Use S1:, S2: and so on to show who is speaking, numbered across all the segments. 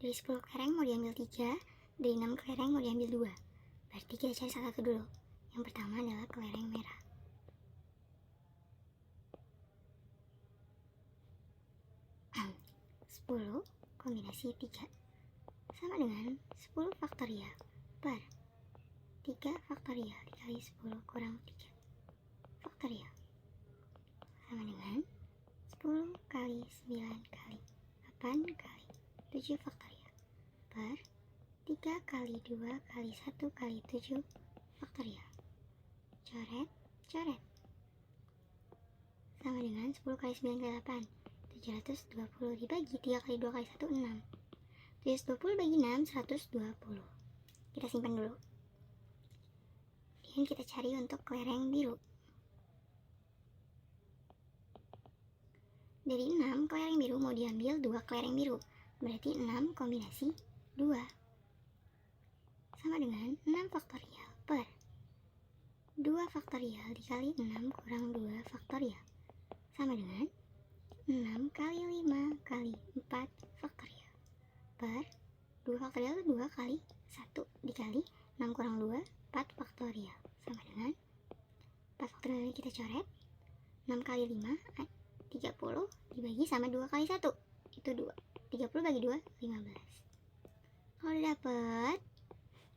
S1: Dari 10 kelereng mau diambil 3, dari 6 kelereng mau diambil 2. Berarti kita cari satu dulu. Yang pertama adalah kelereng merah. Sepuluh kombinasi 3 sama dengan 10 faktorial per 3 faktorial dikali 10 kurang 3 faktorial sama dengan 10 kali 9 kali 8 kali 7 faktorial per 3 kali 2 kali 1 kali 7 faktorial. Coret, coret. Sama dengan 10 kali 9 kali 8, 720 dibagi 3 kali 2 kali 1, 6. 720 bagi 6, 120. Kita simpan dulu. Dan kita cari untuk kelereng biru. Dari 6 kelereng biru mau diambil 2 kelereng biru. Berarti 6 kombinasi 2. Sama dengan 6 faktorial per 2 faktorial dikali 6 kurang 2 faktorial. Sama dengan 6 kali 5 kali 4 faktorial per 2 faktorial itu 2 kali 1 dikali 6 kurang 2, 4 faktorial. Sama dengan 4 faktorial ini kita coret. 6 kali 5, 30 dibagi sama 2 kali 1. Itu 2. 30 bagi 2, 15. Kalau udah dapet,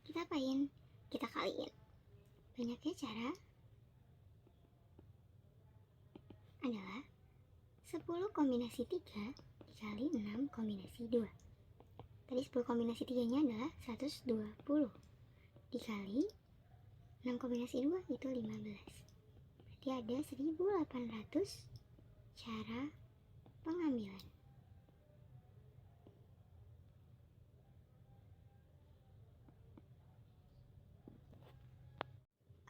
S1: kita apain? Kita kaliin. Banyaknya cara adalah 10 kombinasi 3 dikali 6 kombinasi 2. Tadi 10 kombinasi 3-nya adalah 120. Dikali 6 kombinasi 2 itu 15. Berarti ada 1800 cara pengambilan.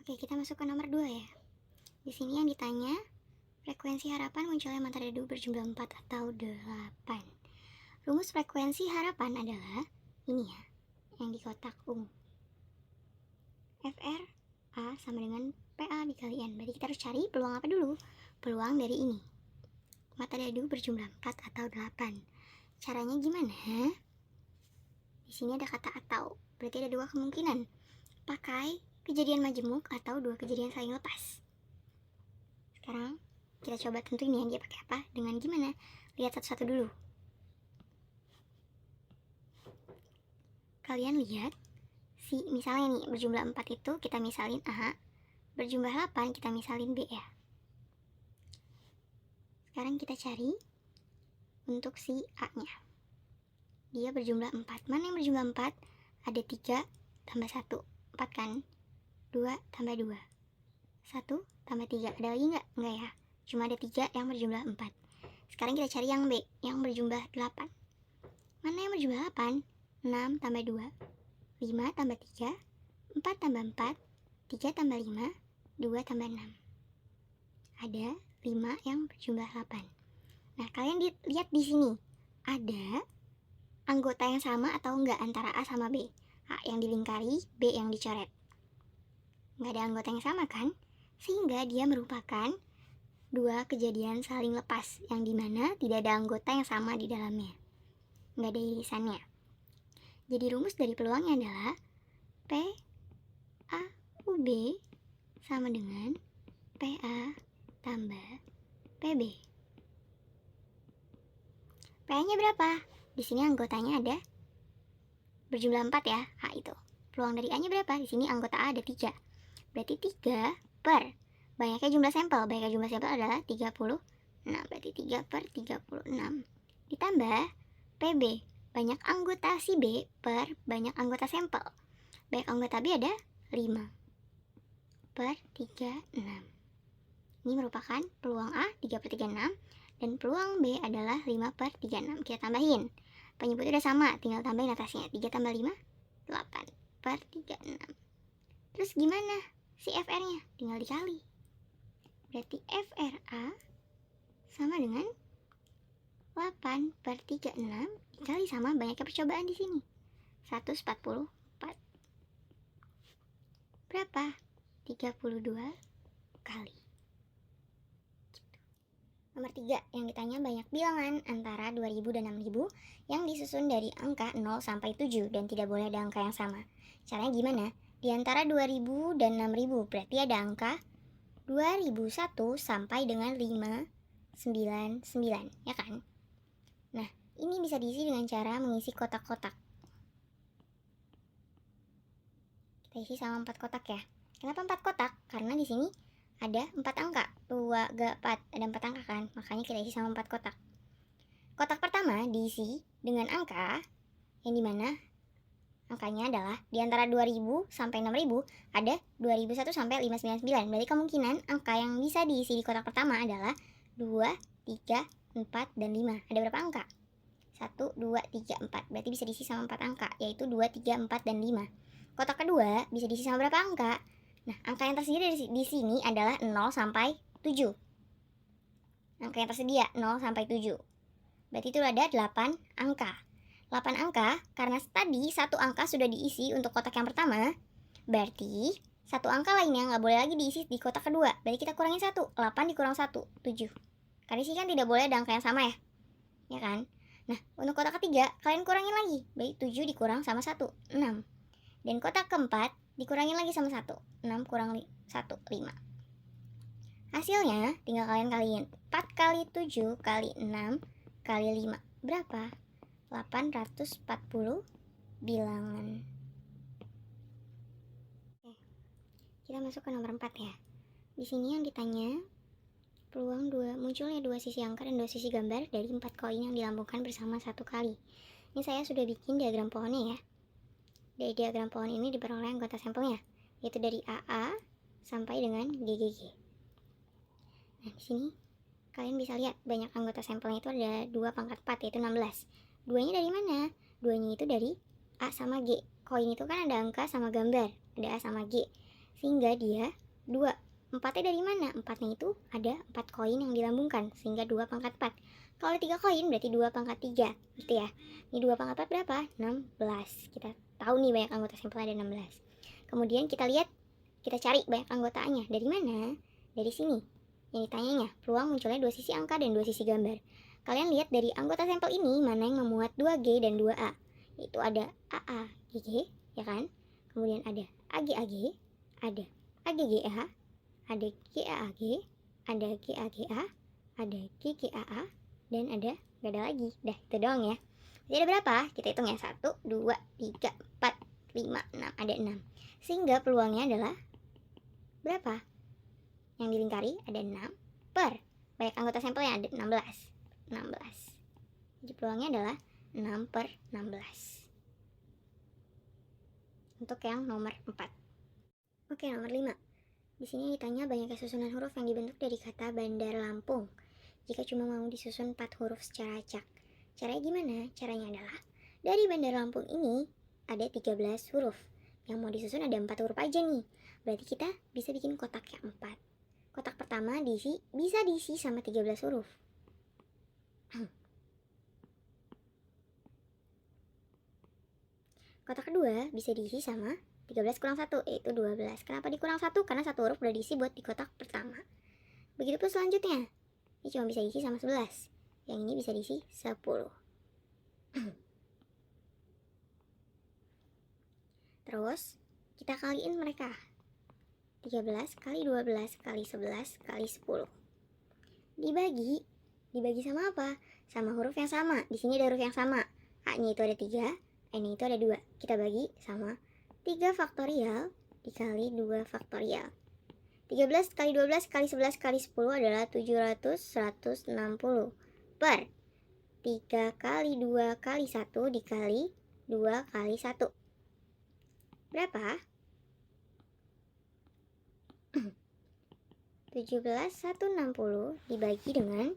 S1: Oke, kita masuk ke nomor 2 ya. Di sini yang ditanya, frekuensi harapan munculnya matahari dadu berjumlah 4 atau 8. Rumus frekuensi harapan adalah ini ya, yang di kotak ungu. FR A sama dengan PA dikali N. Berarti kita harus cari peluang apa dulu? Peluang dari ini. Matahari dadu berjumlah 4 atau 8. Caranya gimana? Di sini ada kata atau. Berarti ada 2 kemungkinan. Pakai kejadian majemuk atau 2 kejadian saling lepas. Sekarang kita coba tentuin ya dia pakai apa, dengan gimana? Lihat satu-satu dulu. Kalian lihat, misalnya nih berjumlah 4 itu kita misalin A, berjumlah 8 kita misalin B ya. Sekarang kita cari untuk si A-nya. Dia berjumlah 4. Mana yang berjumlah 4? Ada 3 tambah 1. 4 kan? 2 tambah 2. 1 tambah 3. Ada lagi nggak? Nggak ya. Cuma ada 3 yang berjumlah 4. Sekarang kita cari yang B, yang berjumlah 8. Mana yang berjumlah 8? 6 tambah 2. 5 tambah 3. 4 tambah 4. 3 tambah 5. 2 tambah 6. Ada 5 yang berjumlah 8. Nah, kalian lihat di sini. Ada anggota yang sama atau enggak antara A sama B? A yang dilingkari, B yang dicoret. Nggak ada anggota yang sama kan? Sehingga dia merupakan 2 kejadian saling lepas, yang dimana tidak ada anggota yang sama di dalamnya. Nggak ada irisannya. Jadi rumus dari peluangnya adalah P A U B sama dengan PA tambah PB. PA-nya berapa? Di sini anggotanya ada berjumlah 4 ya, A itu. Peluang dari A-nya berapa? Di sini anggota A ada 3. Berarti 3 per banyaknya jumlah sampel. Banyaknya jumlah sampel adalah 36. Berarti 3 per 36. Ditambah PB, banyak anggota si B per banyak anggota sampel. Banyak anggota B ada 5 per 36. Ini merupakan peluang A 3 per 36 dan peluang B adalah 5 per 36. Kita tambahin. Penyebutnya udah sama, tinggal tambahin atasnya. 3 tambah 5, 8 per 36. Terus gimana si FR-nya? Tinggal dikali. Berarti FRA sama dengan 8 per 36 dikali sama banyaknya percobaan di sini. 144. Berapa? 32 kali. Nomor 3, yang ditanya banyak bilangan antara 2000 dan 6000 yang disusun dari angka 0 sampai 7 dan tidak boleh ada angka yang sama. Caranya gimana? Di antara 2000 dan 6000 berarti ada angka 2001 sampai dengan 599, ya kan? Nah, ini bisa diisi dengan cara mengisi kotak-kotak. Kita isi sama 4 kotak ya. Kenapa 4 kotak? Karena di sini ada 4 angka, 2, 4, ada 4 angka kan, makanya kita isi sama 4 kotak. Kotak pertama diisi dengan angka yang dimana angkanya adalah di antara 2000 sampai 6000 ada 2001 sampai 599. Berarti kemungkinan angka yang bisa diisi di kotak pertama adalah 2, 3, 4, dan 5. Ada berapa angka? 1, 2, 3, 4. Berarti bisa diisi sama 4 angka, yaitu 2, 3, 4, dan 5. Kotak kedua bisa diisi sama berapa angka? Nah, angka yang tersedia di sini adalah 0 sampai 7. Angka yang tersedia 0 sampai 7. Berarti itu ada 8 angka. 8 angka, karena tadi satu angka sudah diisi untuk kotak yang pertama, berarti satu angka lainnya nggak boleh lagi diisi di kotak kedua. Berarti kita kurangin 1. 8 dikurang 1, 7. Karena di sini kan tidak boleh ada angka yang sama ya. Ya kan? Nah, untuk kotak ketiga, kalian kurangin lagi. Berarti 7 dikurang sama 1, 6. Dan kotak keempat dikurangin lagi sama 1. 6 kurang 1, 5. Hasilnya tinggal kalian kaliin. 4 kali 7 kali 6 kali 5. Berapa? 840 bilangan. Oke, kita masuk ke nomor 4 ya. Di sini yang ditanya peluang munculnya dua sisi angka dan dua sisi gambar dari 4 koin yang dilambungkan bersama satu kali. Ini saya sudah bikin diagram pohonnya ya. Dari diagram pohon ini diperoleh anggota sampelnya, yaitu dari AA sampai dengan GGG. Nah, di sini kalian bisa lihat banyak anggota sampelnya itu ada 2 pangkat 4, yaitu 16. Duanya dari mana? Duanya itu dari A sama G. Koin itu kan ada angka sama gambar, ada A sama G. Sehingga dia 2. 4-nya dari mana? 4-nya itu ada 4 koin yang dilambungkan, sehingga 2 pangkat 4. Kalau ada 3 koin berarti 2 pangkat 3, gitu ya. Ini 2 pangkat 4 berapa? 16. Kita tahu nih banyak anggota sampel ada 16. Kemudian kita lihat, kita cari banyak anggotanya. Dari mana? Dari sini. Yang ditanyanya, peluang munculnya dua sisi angka dan dua sisi gambar. Kalian lihat dari anggota sampel ini mana yang memuat 2G dan 2A. Yaitu ada AA, GG, ya kan? Kemudian ada AG, ada AGGA, ada GAAG, ada GAGA, ada GGAA, dan ada gak ada lagi. Dah, itu doang ya. Jadi ada berapa? Kita hitung ya. 1, 2, 3, 4, 5, 6. Ada 6. Sehingga peluangnya adalah berapa? Yang dilingkari ada 6 per banyak anggota sampelnya ada 16. 16. Jadi peluangnya adalah 6 per 16. Untuk yang nomor 4. Oke, nomor 5. Di sini ditanya banyaknya susunan huruf yang dibentuk dari kata Bandar Lampung. Jika cuma mau disusun 4 huruf secara acak. Caranya gimana? Caranya adalah dari Bandar Lampung ini ada 13 huruf. Yang mau disusun ada 4 huruf aja nih. Berarti kita bisa bikin kotak yang 4. Kotak pertama bisa diisi sama 13 huruf. Kotak kedua bisa diisi sama 13 kurang 1, yaitu 12. Kenapa dikurang 1? Karena 1 huruf udah diisi buat di kotak pertama. Begitu pun selanjutnya. Ini cuma bisa diisi sama 11. Yang ini bisa diisi 10. Terus kita kaliin mereka. 13 kali 12 kali 11 kali 10. Dibagi sama apa? Sama huruf yang sama. Di sini ada huruf yang sama. A-nya itu ada 3, N-nya itu ada 2. Kita bagi sama 3 faktorial dikali 2 faktorial. 13 kali 12 kali 11 kali 10 adalah 700, 160 per 3 kali 2 kali 1 dikali 2 kali 1. Berapa? 17, 160 dibagi dengan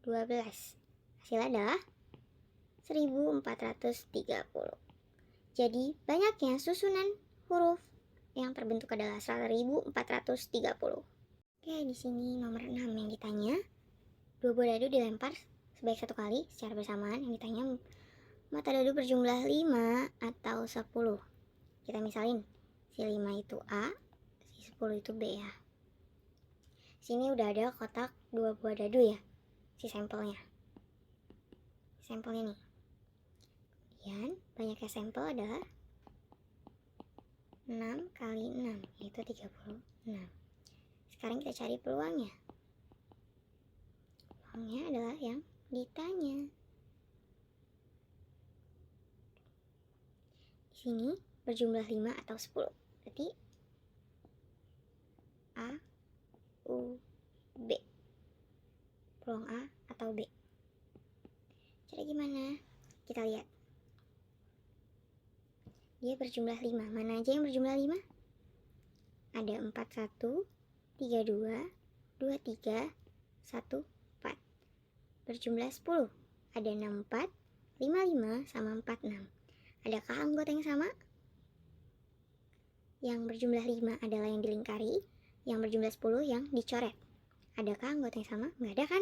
S1: 12. Hasilnya adalah 1430. Jadi banyaknya susunan huruf yang terbentuk adalah 1430. Oke, di sini nomor 6 yang ditanya. 2 buah dadu dilempar sebaik 1 kali secara bersamaan. Yang ditanya mata dadu berjumlah 5 atau 10. Kita misalin, si 5 itu A, si 10 itu B ya. Sini udah ada kotak 2 buah dadu ya, si sampelnya. Sampelnya nih. Kemudian banyaknya sampel adalah 6 kali 6, yaitu 36. Sekarang kita cari peluangnya. Peluangnya adalah yang ditanya. Di sini berjumlah 5 atau 10. Berarti A, U, B. Peluang A atau B. Cara gimana? Kita lihat. Dia berjumlah 5. Mana aja yang berjumlah 5? Ada 41, 32, 23, 1, 4. Berjumlah 10. Ada 64, 55, sama 46. Adakah anggota yang sama? Yang berjumlah 5 adalah yang dilingkari, yang berjumlah 10 yang dicoret. Adakah anggota yang sama? Nggak ada kan?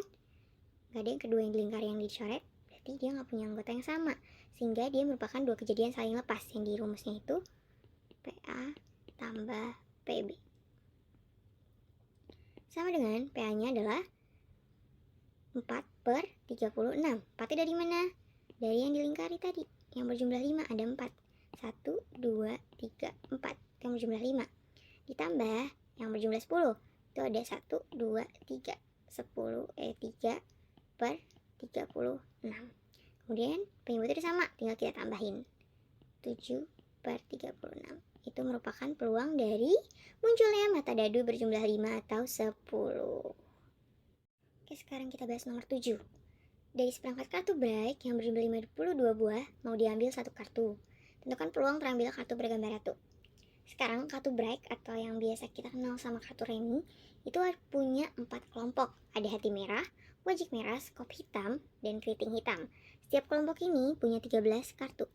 S1: Nggak ada yang kedua yang dilingkari yang dicoret, berarti dia nggak punya anggota yang sama. Sehingga dia merupakan dua kejadian saling lepas, yang di rumusnya itu PA tambah PB. Sama dengan PA-nya adalah 4/36. 4 dari mana? Dari yang dilingkari tadi, yang berjumlah 5, ada 4. 1, 2, 3, 4. Yang berjumlah 5. Ditambah yang berjumlah 10. Itu ada 1, 2, 3. 3/36. Kemudian penyebutnya sama, tinggal kita tambahin 7/36. Itu merupakan peluang dari munculnya mata dadu berjumlah 5 atau 10. Oke, sekarang kita bahas nomor 7. Dari seperangkat kartu break yang berjumlah 52 buah, mau diambil satu kartu. Tentukan peluang terambil kartu bergambar ratu. Sekarang kartu break atau yang biasa kita kenal sama kartu remi itu punya 4 kelompok. Ada hati merah, wajik merah, skop hitam, dan keriting hitam. Setiap kelompok ini punya 13 kartu.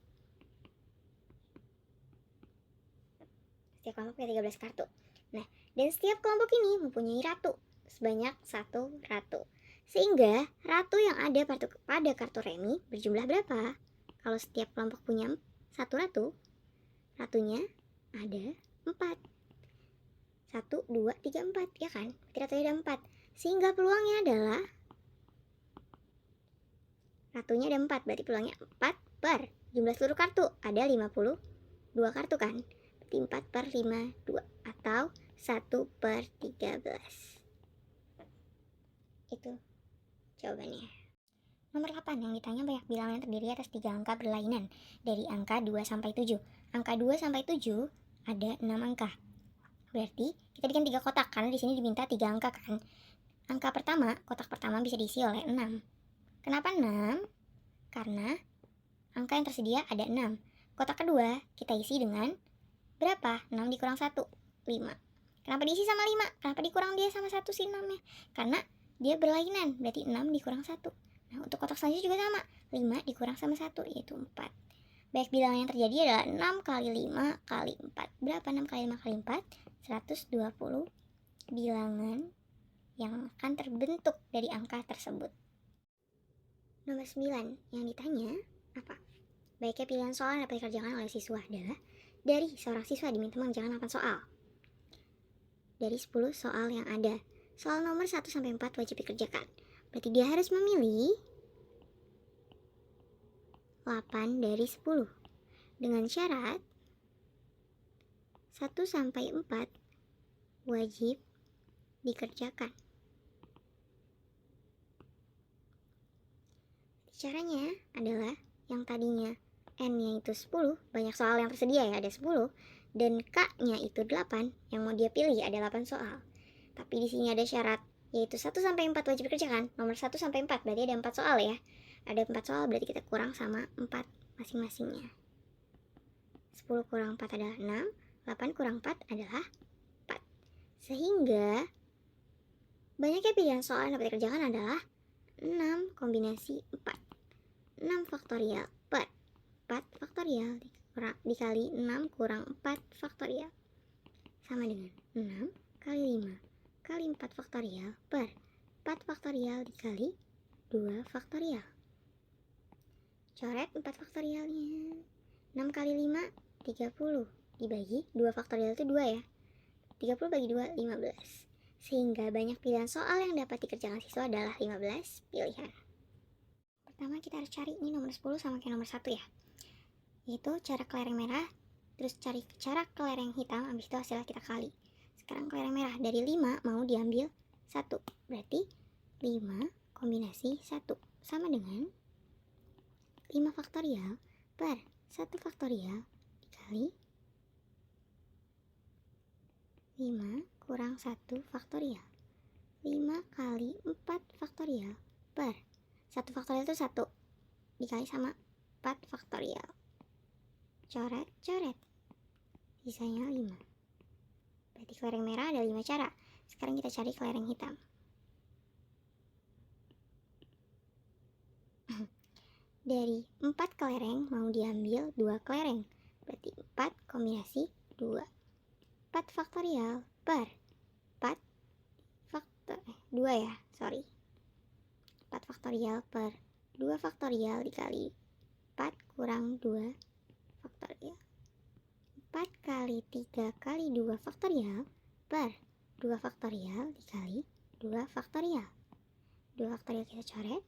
S1: Setiap kelompok punya 13 kartu. Nah, dan setiap kelompok ini mempunyai ratu, sebanyak 1 ratu. Sehingga ratu yang ada pada kartu remi berjumlah berapa? Kalau setiap kelompok punya 1 ratu, ratunya ada 4. 1, 2, 3, 4, ya kan? Berarti ratunya ada 4. Sehingga peluangnya adalah ratunya ada 4, berarti peluangnya 4 per jumlah seluruh kartu. Ada 52 kartu kan? Berarti 4/52 atau 1/13. Itu jawabannya. Nomor 8 yang ditanya banyak bilangan yang terdiri atas 3 angka berlainan dari angka 2 sampai 7. Angka 2 sampai 7 ada 6 angka. Berarti kita bikin 3 kotak karena di sini diminta 3 angka kan. Angka pertama, kotak pertama bisa diisi oleh 6. Kenapa 6? Karena angka yang tersedia ada 6. Kotak kedua kita isi dengan berapa? 6 dikurang 1, 5. Kenapa diisi sama 5? Kenapa dikurang dia sama 1 si 6-nya? Karena dia berlainan, berarti 6 dikurang 1. Nah, untuk kotak selanjutnya juga sama. 5 dikurang sama 1, yaitu 4. Baik bilangan yang terjadi adalah 6 kali 5 kali 4. Berapa 6 kali 5 kali 4? 120 bilangan yang akan terbentuk dari angka tersebut. Nomor 9 yang ditanya apa? Baiknya pilihan soal yang dapat dikerjakan oleh siswa adalah dari seorang siswa diminta mengerjakan 8 soal. Dari 10 soal yang ada, soal nomor 1 sampai 4 wajib dikerjakan. Berarti dia harus memilih 8 dari 10. Dengan syarat 1 sampai 4 wajib dikerjakan. Caranya adalah yang tadinya N-nya itu 10, banyak soal yang tersedia ya, ada 10, dan K-nya itu 8, yang mau dia pilih ada 8 soal. Tapi di sini ada syarat, yaitu 1 sampai 4 wajib dikerjakan. Nomor 1 sampai 4 berarti ada 4 soal ya. Ada 4 soal berarti kita kurang sama 4 masing-masingnya. 10 kurang 4 adalah 6, 8 kurang 4 adalah 4. Sehingga banyaknya pilihan soal yang dapat dikerjakan adalah 6 kombinasi 4. 6 faktorial per 4 faktorial dikali 6 kurang 4 faktorial sama dengan 6 kali 5 kali 4 faktorial per 4 faktorial dikali 2 faktorial. Coret 4 faktorialnya. 6 kali 5 30 dibagi 2 faktorial itu 2 ya. 30 bagi 2 15. Sehingga banyak pilihan soal yang dapat dikerjakan siswa adalah 15 pilihan. Pertama kita harus cari ini nomor 10 sama kayak nomor 1 ya. Yaitu cara kelereng merah, terus cari cara kelereng hitam, habis itu hasilnya kita kali. Sekarang kelereng merah dari 5 mau diambil 1. Berarti 5 kombinasi 1 sama dengan 5 faktorial per 1 faktorial dikali 5 kurang 1 faktorial. 5 kali 4 faktorial per 1 faktorial itu 1 dikali sama 4 faktorial. Coret, sisanya 5. Berarti kelereng merah ada 5 cara. Sekarang kita cari kelereng hitam. Dari 4 kelereng mau diambil 2 kelereng. Berarti 4 kombinasi 2. 4 faktorial per 4 2 ya, sorry. 4 faktorial per 2 faktorial dikali 4 kurang 2 faktorial. 4 kali 3 kali 2 faktorial per 2 faktorial dikali 2 faktorial. 2 faktorial kita coret.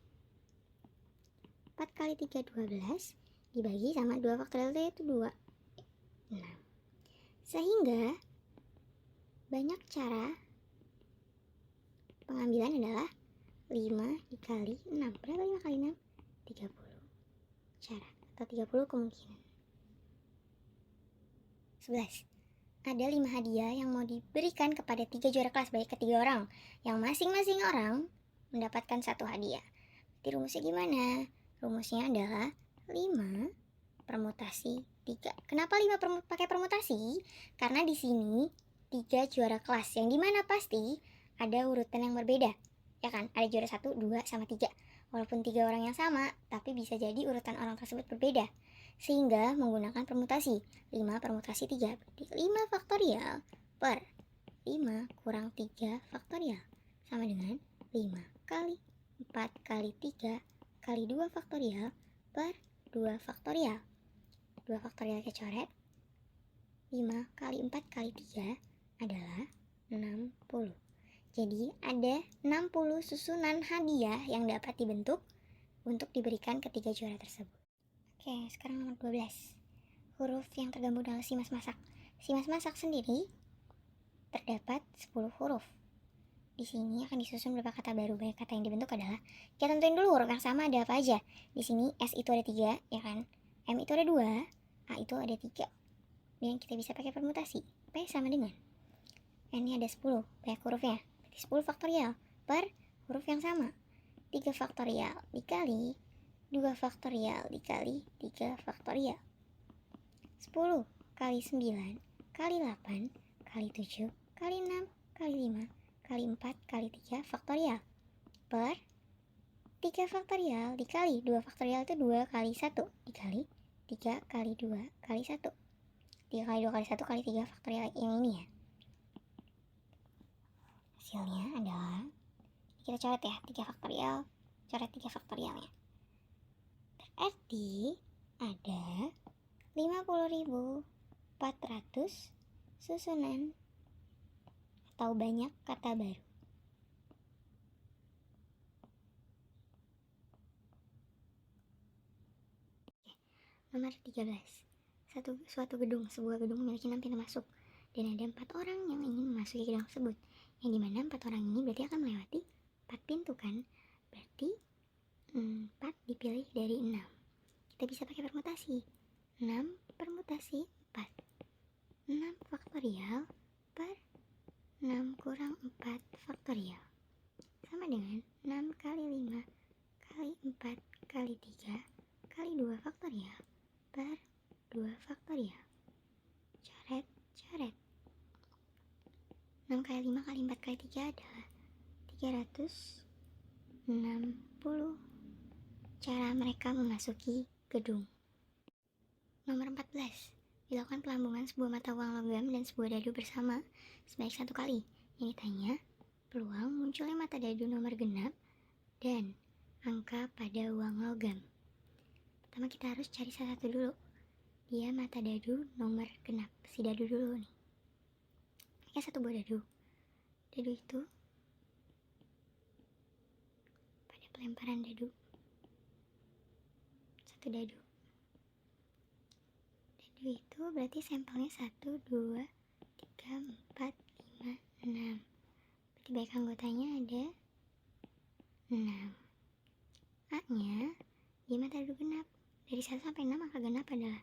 S1: 4 kali 3 12 dibagi sama 2 faktorial itu 2. 6. Sehingga banyak cara pengambilan adalah 5 dikali 6. Berapa 5 kali 6? 30 cara atau 30 kemungkinan. 11. Ada 5 hadiah yang mau diberikan kepada 3 juara kelas, baik ketiga orang, yang masing-masing orang mendapatkan 1 hadiah. Jadi rumusnya gimana? Rumusnya adalah 5 permutasi 3. Kenapa 5 pakai permutasi? Karena di sini 3 juara kelas, yang dimana pasti ada urutan yang berbeda. Ya kan? Ada juara 1, 2, sama 3. Walaupun 3 orang yang sama, tapi bisa jadi urutan orang tersebut berbeda. Sehingga menggunakan permutasi 5 permutasi 3. Berarti 5 faktorial per 5 kurang 3 faktorial sama dengan 5 kali 4 kali 3 kali 2 faktorial per 2 faktorial. 2 faktorial kita coret. 5 kali 4 kali 3 adalah 60. Jadi ada 60 susunan hadiah yang dapat dibentuk untuk diberikan ketiga juara tersebut. Oke, sekarang nomor 12. Huruf yang tergabung dalam Simas Masak. Simas Masak sendiri terdapat 10 huruf. Di sini akan disusun beberapa kata baru. Banyak kata yang dibentuk adalah, kita tentuin dulu huruf yang sama ada apa aja. Di sini S itu ada 3, ya kan? M itu ada 2, A itu ada 3. Dan kita bisa pakai permutasi. P sama dengan N ini ada 10, banyak hurufnya. Berarti 10 faktorial per huruf yang sama. 3 faktorial dikali 2 faktorial dikali 3 faktorial. 10 kali 9 kali 8 kali 7 kali 6 kali 5 kali 4 kali 3 faktorial per 3 faktorial dikali 2 faktorial itu 2 kali 1 dikali 3 kali 2 kali 1. 3 kali 2 kali 1 kali 3 faktorial yang ini ya. Hasilnya adalah, kita coret ya, 3 faktorial, coret 3 faktorialnya. Berarti ada 50.400 susunan atau banyak kata baru. Nomor 13. Suatu gedung, sebuah gedung memiliki 6 pintu masuk dan ada 4 orang yang ingin memasuki gedung tersebut. Yang dimana 4 orang ini berarti akan melewati 4 pintu kan? Berarti 4 dipilih dari 6. Kita bisa pakai permutasi. 6 permutasi 4. 6 faktorial per 6 kurang 4 faktorial sama dengan 6 kali 5 kali 4 kali 3 kali 2 faktorial per 2 faktorial. Coret. 6 kali 5 kali 4 kali 3 adalah 360 cara mereka memasuki gedung. Nomor 14. Dilakukan pelambungan sebuah mata uang logam dan sebuah dadu bersama sebanyak 1 kali. Yang ditanya, peluang munculnya mata dadu nomor genap dan angka pada uang logam. Pertama kita harus cari salah satu dulu. Dia mata dadu nomor genap, si dadu dulu nih. Pakai 1 buah dadu. Dadu itu pada pelemparan dadu. Satu dadu. Dadu itu berarti sampelnya 1, 2, 3, 4, 5, 6. Berarti baik anggotanya ada 6. A-nya dia mata dadu genap. Dari 1 sampai 6 angka genap adalah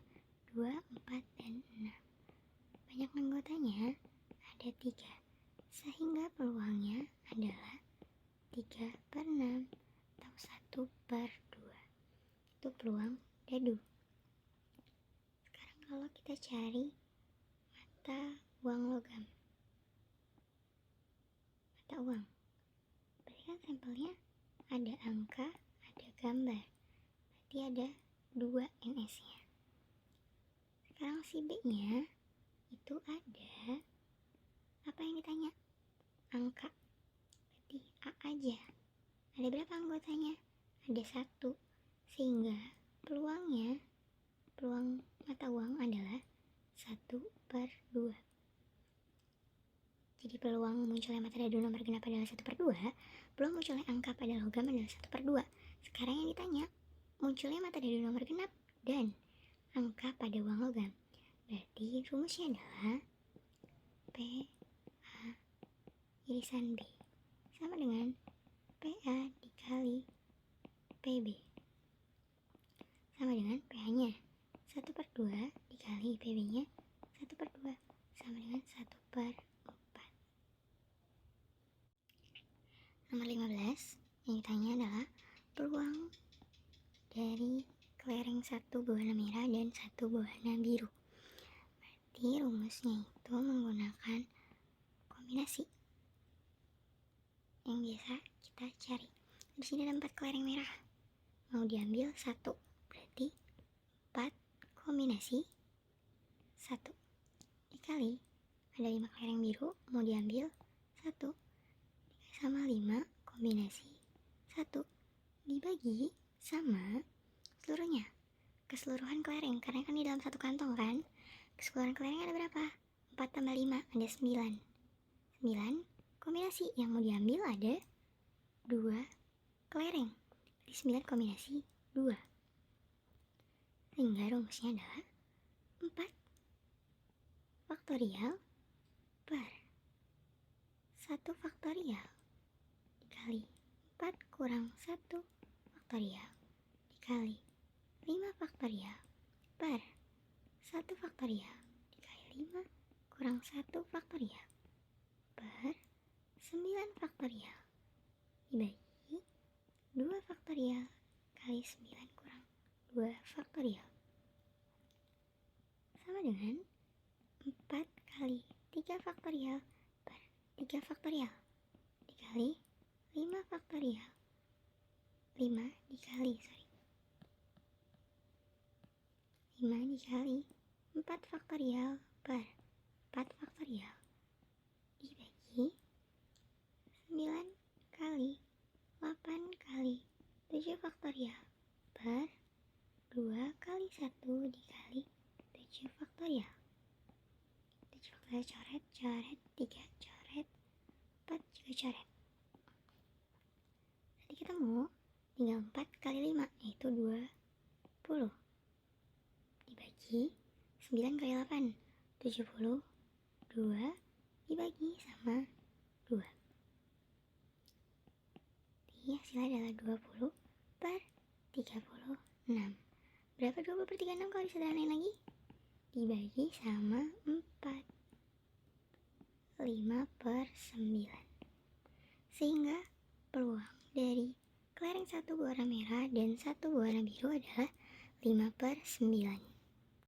S1: 2, 4, dan 6. Banyak anggotanya ada 3. Sehingga peluangnya adalah 3/6 atau 1/2. Itu peluang dadu. Sekarang kalau kita cari mata uang logam. Mata uang. Berarti kan sampelnya ada angka, ada gambar. Berarti ada 2 NS-nya. Sekarang si B-nya itu ada apa yang ditanya? Angka. Berarti A aja. Ada berapa anggotanya? Ada 1. Sehingga peluang mata uang adalah 1/2. Jadi peluang munculnya mata dadu nomor genap adalah 1/2. Peluang munculnya angka pada logam adalah 1/2. Sekarang yang ditanya, munculnya mata dadu nomor genap dan angka pada uang logam. Berarti rumusnya adalah P A irisan B sama dengan PA dikali PB sama dengan PA-nya 1/2 dikali PB-nya 1/2 sama dengan 1/4. Nomor 15 yang ditanya adalah peluang dari kelereng 1 berwarna merah dan 1 berwarna biru. Berarti rumusnya itu menggunakan kombinasi yang biasa kita cari. Di sini ada 4 kelereng merah. Mau diambil 1, berarti 4 kombinasi 1 dikali ada 5 kelereng biru, mau diambil 1 sama 5 kombinasi 1 dibagi sama seluruhnya, keseluruhan kelereng, karena kan di dalam satu kantong kan. Keseluruhan kelereng ada berapa? 4 tambah 5 ada 9. 9 kombinasi yang mau diambil ada 2 kelereng. Jadi 9 kombinasi 2. Sehingga rumusnya adalah 4 faktorial per 1 faktorial dikali 4 kurang 1 faktorial dikali 5 faktorial per 1 faktorial dikali 5 kurang 1 faktorial per 9 faktorial dibagi 2 faktorial kali 9 kurang 2 faktorial sama dengan 4 kali 3 faktorial per 3 faktorial dikali 5 faktorial 5 dikali 4 faktorial per 4 faktorial dibagi 9 kali 8 kali 7 faktorial per 2 kali 1 dikali 7 faktorial. 7 faktorial coret, 3 coret, 4 juga coret. Nanti ketemu tinggal 4 kali 5 yaitu 20 dibagi 9 kali 8 72 dibagi sama 2. Jadi hasilnya adalah 20 per 36. Berapa 20 per 36 kalau disederhanain lagi? Dibagi sama 4. 5/9. Sehingga peluang dari kelereng 1 berwarna merah dan 1 berwarna biru adalah 5/9.